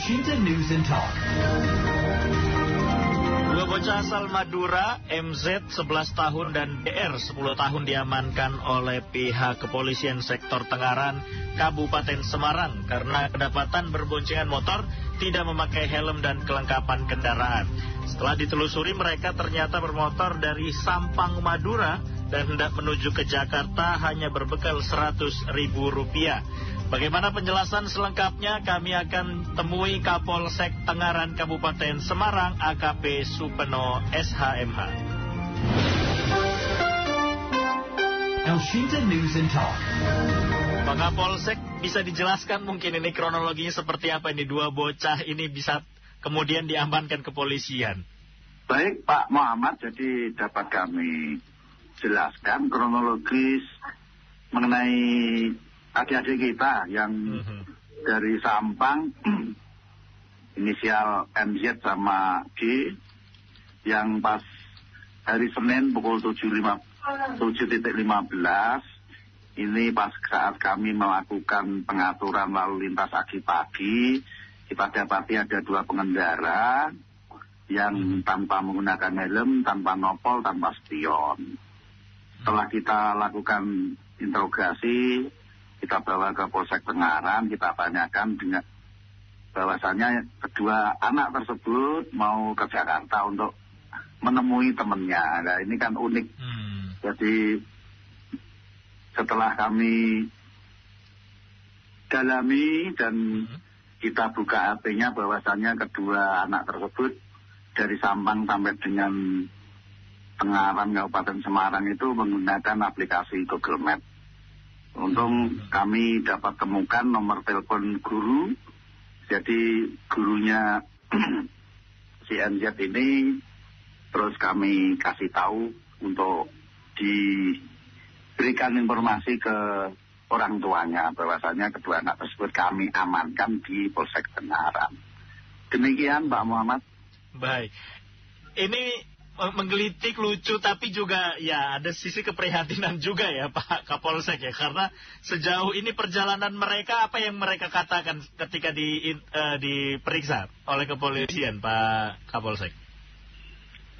Shinta News and Talk. Dua bocah asal Madura, MZ 11 tahun dan DR 10 tahun diamankan oleh pihak kepolisian sektor Tengaran, Kabupaten Semarang karena kedapatan berboncengan motor, tidak memakai helm dan kelengkapan kendaraan. Setelah ditelusuri, mereka ternyata bermotor dari Sampang, Madura dan hendak menuju ke Jakarta hanya berbekal Rp100.000. Bagaimana penjelasan selengkapnya? Kami akan temui Kapolsek Tengaran Kabupaten Semarang, AKP Supeno SHMH. Elshinta News and Talk. Pak Kapolsek, bisa dijelaskan mungkin ini kronologinya seperti apa ini dua bocah ini bisa kemudian diamankan kepolisian? Baik Pak Muhammad, jadi dapat kami jelaskan kronologis mengenai adik-adik kita yang dari Sampang, inisial MZ sama G, yang pas hari Senin pukul 7.15, ini pas saat kami melakukan pengaturan lalu lintas pagi-pagi, kita dapati ada dua pengendara yang tanpa menggunakan helm, tanpa nopol, tanpa spion. Setelah kita lakukan interogasi, kita bawa ke Polsek Tengaran, kita tanyakan dengan bahwasannya kedua anak tersebut mau ke Jakarta untuk menemui temannya. Nah, ini kan unik. Jadi setelah kami dalami dan kita buka HP-nya bahwasannya kedua anak tersebut dari Sampang sampai dengan Tengaran Kabupaten Semarang itu menggunakan aplikasi Google Maps. Untung kami dapat temukan nomor telepon guru. Jadi gurunya si MZ ini terus kami kasih tahu untuk diberikan informasi ke orang tuanya bahwasanya kedua anak tersebut kami amankan di Polsek Tengaran. Demikian Pak Muhammad. Baik. Ini menggelitik, lucu, tapi juga ya ada sisi keprihatinan juga ya Pak Kapolsek ya, karena sejauh ini perjalanan mereka, apa yang mereka katakan ketika diperiksa oleh kepolisian Pak Kapolsek?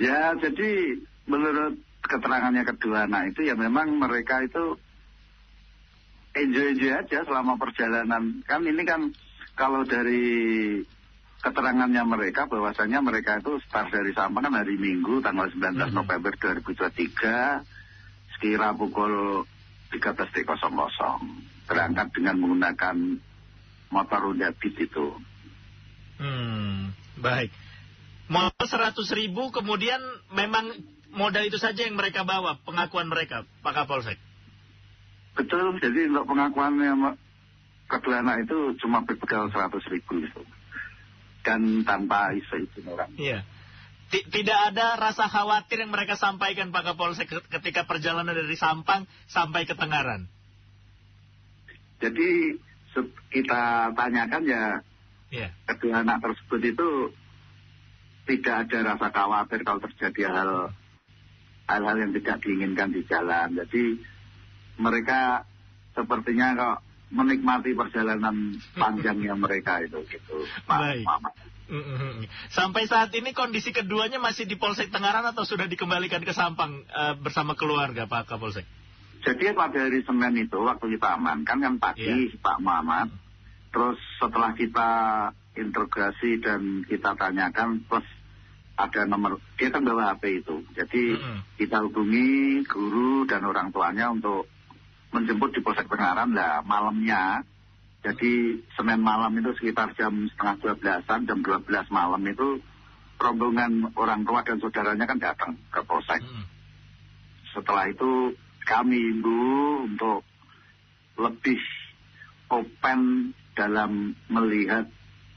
Ya, jadi menurut keterangannya kedua anak itu ya memang mereka itu enjoy aja selama perjalanan. Kan ini kan kalau dari keterangannya mereka bahwasanya mereka itu start dari Sampang kan hari Minggu tanggal 19 November 2023 sekira pukul 13.00 berangkat dengan menggunakan motor Honda Beat itu. Baik. Motor 100.000 kemudian memang modal itu saja yang mereka bawa, pengakuan mereka Pak Kapolsek? Betul, jadi untuk pengakuannya kedua anak itu cuma berbekal 100.000 itu. Dan tanpa isu orang. Iya. Tidak ada rasa khawatir yang mereka sampaikan Pak Kapolsek ketika perjalanan dari Sampang sampai ke Tengaran? Jadi kita tanyakan ya, kedua anak tersebut itu tidak ada rasa khawatir kalau terjadi hal-hal yang tidak diinginkan di jalan. Jadi mereka sepertinya kok menikmati perjalanan panjangnya mereka itu gitu. Baik. Sampai saat ini kondisi keduanya masih di Polsek Tengaran atau sudah dikembalikan ke Sampang bersama keluarga Pak Kapolsek? Jadi pada hari Senin itu waktu kita amankan kan pagi Pak Muhammad. Terus setelah kita interogasi dan kita tanyakan plus ada nomor, dia kan bawa HP itu. Jadi kita hubungi guru dan orang tuanya untuk menjemput di Polsek Tengaran lah malamnya. Jadi Senin malam itu sekitar jam 11:30, jam 12 malam itu rombongan orang tua dan saudaranya kan datang ke Polsek. Setelah itu kami himbau untuk lebih open dalam melihat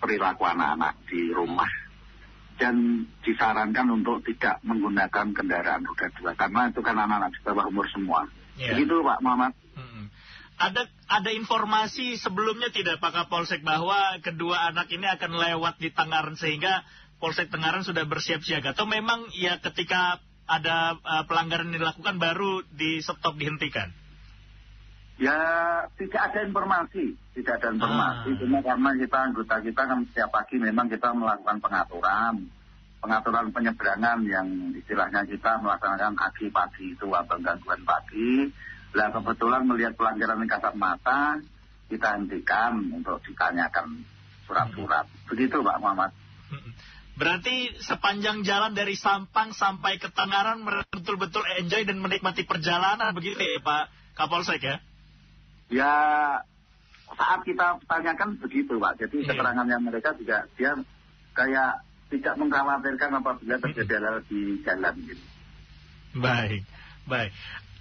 perilaku anak-anak di rumah. Dan disarankan untuk tidak menggunakan kendaraan roda 2 karena itu kan anak-anak di bawah umur semua. Begitu Pak Muhammad. Ada informasi sebelumnya tidak Pak Kapolsek bahwa kedua anak ini akan lewat di Tengaran sehingga Polsek Tengaran sudah bersiap siaga? Atau memang ya ketika ada pelanggaran dilakukan baru di stop dihentikan? Ya tidak ada informasi, cuma karena anggota kita kan setiap pagi memang kita melakukan pengaturan penyeberangan yang istilahnya kita melaksanakan aksi pagi itu atau gangguan pagi. Nah kebetulan melihat pelanggaran yang kasat mata, kita hentikan untuk ditanyakan surat-surat. Begitu Pak Muhammad. Berarti sepanjang jalan dari Sampang sampai ke Tangerang betul-betul enjoy dan menikmati perjalanan begitu ya Pak Kapolsek ya? Ya saat kita tanyakan begitu Pak. Jadi keterangannya mereka juga dia kayak tidak mengkhawatirkan apabila terjadi hal di jalan gitu. Baik.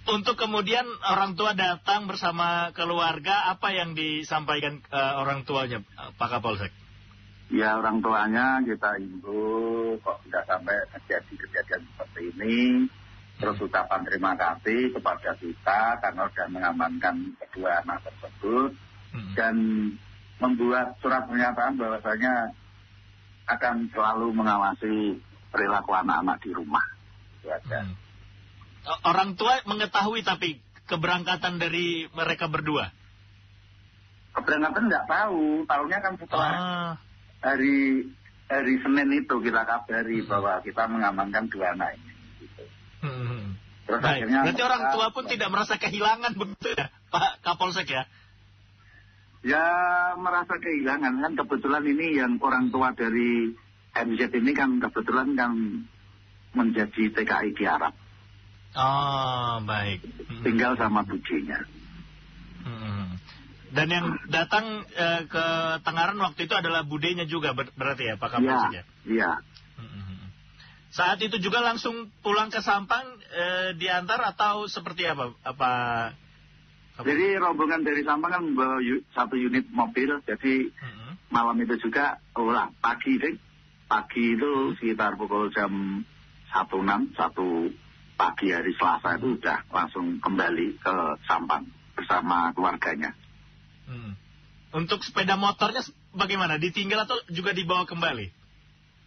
Untuk kemudian orang tua datang bersama keluarga, apa yang disampaikan orang tuanya Pak Kapolsek? Ya orang tuanya kita himbau kok tidak sampai terjadi kejadian seperti ini. Terus ucapan terima kasih kepada kita karena sudah mengamankan kedua anak tersebut. Dan membuat surat pernyataan bahwasanya akan selalu mengawasi perilaku anak-anak di rumah. Itu aja. Orang tua mengetahui tapi keberangkatan dari mereka berdua? Keberangkatan nggak tahu. Tahunya kan setelah hari Senin itu kita kabari bahwa kita mengamankan dua anak ini. Gitu. Terus akhirnya berarti orang tua pun tidak merasa kehilangan begitu ya Pak Kapolsek ya? Ya merasa kehilangan kan kebetulan ini yang orang tua dari MZ ini kan kebetulan kan menjadi TKI di Arab. Oh baik. Tinggal sama bujinya. Dan yang datang ke Tangerang waktu itu adalah budenya juga berarti ya Pak Kapolsek ya? Iya. Saat itu juga langsung pulang ke Sampang diantar atau seperti apa? Jadi rombongan dari Sampang kan membawa satu unit mobil. Jadi malam itu juga pagi itu sekitar pukul jam 1.06 pagi hari Selasa itu udah langsung kembali ke Sampang bersama keluarganya. Untuk sepeda motornya bagaimana? Ditinggal atau juga dibawa kembali?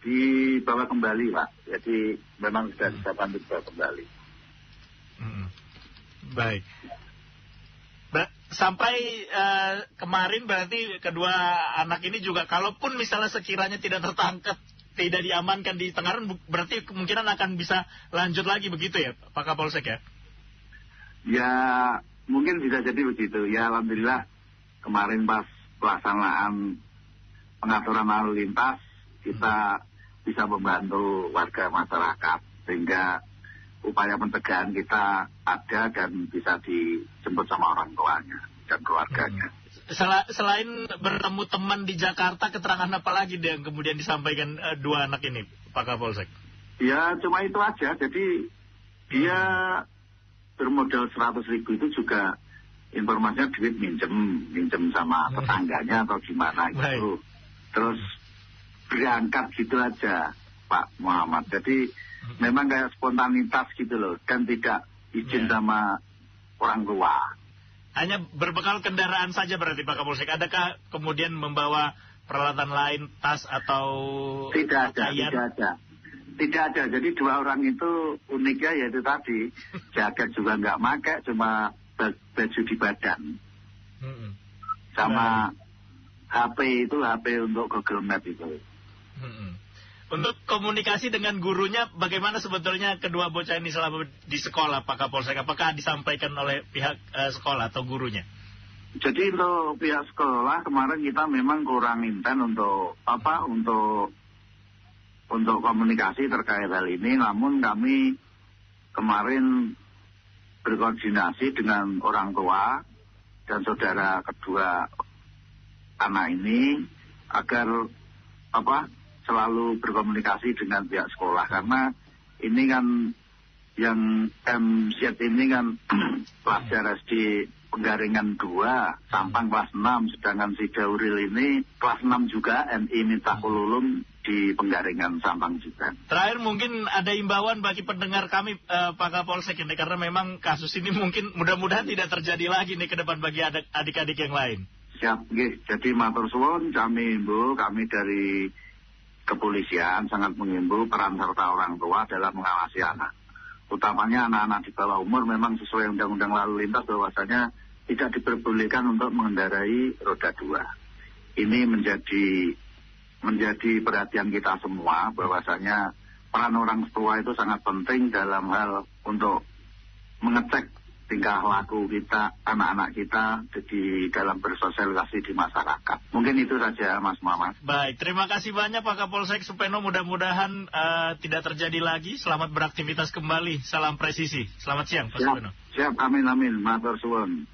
Dibawa kembali Pak. Jadi memang sudah bisa dibawa kembali. Baik. Sampai kemarin berarti kedua anak ini juga kalaupun misalnya sekiranya tidak tertangkap, tidak diamankan di Tangerang, berarti kemungkinan akan bisa lanjut lagi begitu ya Pak Kapolsek ya? Ya mungkin bisa jadi begitu. Ya alhamdulillah kemarin pas pelaksanaan pengaturan lalu lintas kita bisa membantu warga masyarakat sehingga upaya pencegahan kita ada dan bisa dijemput sama orang tuanya dan keluarganya. Selain bertemu teman di Jakarta, keterangan apa lagi yang kemudian disampaikan dua anak ini, Pak Kapolsek? Ya cuma itu aja. Jadi dia bermodal 100.000 itu juga informasinya duit minjem sama tetangganya atau gimana gitu. Terus berangkat gitu aja Pak Muhammad. Jadi memang kayak spontanitas gitu loh, dan tidak izin sama orang tua. Hanya berbekal kendaraan saja berarti Pak Kapolsek. Adakah kemudian membawa peralatan lain, tas atau Tidak ada. Jadi dua orang itu uniknya yaitu tadi jaket juga nggak pakai, cuma baju di badan. Sama HP untuk Google Map itu. Untuk komunikasi dengan gurunya, bagaimana sebetulnya kedua bocah ini selama di sekolah, Pak Kapolsek? Apakah disampaikan oleh pihak sekolah atau gurunya? Jadi untuk pihak sekolah kemarin kita memang kurang intens untuk komunikasi terkait hal ini. Namun kami kemarin berkoordinasi dengan orang tua dan saudara kedua anak ini agar selalu berkomunikasi dengan pihak sekolah, karena ini kan yang MZ ini kan pelajar SD Penggaringan 2, Sampang kelas 6, sedangkan si Dauril ini kelas 6 juga, MI Miftahul Ulum di Penggaringan Sampang juga. Terakhir mungkin ada imbauan bagi pendengar kami Pak Kapolsek ini, karena memang kasus ini mungkin mudah-mudahan tidak terjadi lagi nih ke depan bagi adik-adik yang lain. Siap, jadi matur suwun, kami dari kepolisian sangat mengimbau peran serta orang tua dalam mengawasi anak. Utamanya anak-anak di bawah umur memang sesuai undang-undang lalu lintas bahwasanya tidak diperbolehkan untuk mengendarai roda 2. Ini menjadi perhatian kita semua, bahwasanya peran orang tua itu sangat penting dalam hal untuk mengecek tingkah laku kita, anak-anak kita di dalam bersosialisasi di masyarakat. Mungkin itu saja, Mas Muhammad. Baik, terima kasih banyak Pak Kapolsek Supeno. Mudah-mudahan tidak terjadi lagi. Selamat beraktivitas kembali. Salam presisi. Selamat siang, Pak Supeno. Siap, amin. Matur suwun.